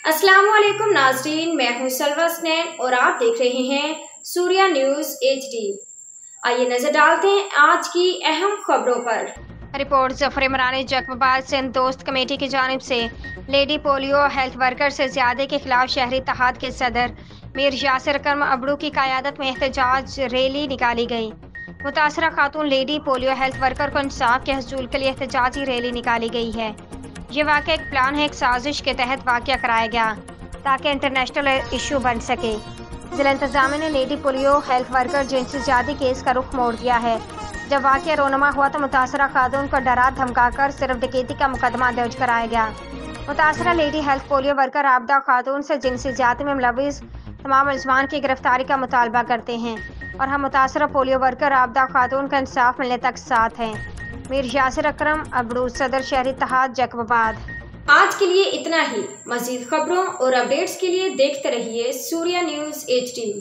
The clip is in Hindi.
अस्सलाम वालेकुम नाज़रीन, मैं हूं सलवा स्नैन और आप देख रहे हैं सूर्या न्यूज़ HD। आइए नजर डालते हैं आज की अहम खबरों पर। रिपोर्ट जफर इमरानी जकबाबाद सिंध दोस्त कमेटी की जानिब से लेडी पोलियो हेल्थ वर्कर से ज़्यादा के खिलाफ शहरी इत्तेहाद के सदर मीर यासिर अकरम अबड़ू की क़यादत में एहतजाज रैली निकाली गई। मुतासरा खातून लेडी पोलियो हेल्थ वर्कर को इंसाफ के हसूल के लिए एहतजाजी रैली निकाली गई है। ये वाक़या एक प्लान है, एक साजिश के तहत वाक़या कराया गया ताकि इंटरनेशनल इशू बन सके। ज़िला इंतज़ामिया ने लेडी पोलियो हेल्थ वर्कर जिनसी ज़्यादती केस का रुख मोड़ दिया है। जब वाक़या रोनमा हुआ तो मुतासरा खातून को डरा धमकाकर सिर्फ डकैती का मुकदमा दर्ज कराया गया। मुतासरा lady health polio worker Abida खातून से जिनसी ज़्यादती में मुलविस तमाम मुलज़मान की गिरफ्तारी का मुतालबा करते हैं और हम मुतासरा पोलियो वर्कर आबदा खातून का इंसाफ मिलने तक साथ हैं। मीर यासिर अकरम अबड़ू, सदर शहरी इत्तेहाद जकबाबाद। आज के लिए इतना ही। मज़ीद खबरों और अपडेट्स के लिए देखते रहिए सूर्या न्यूज़ HD।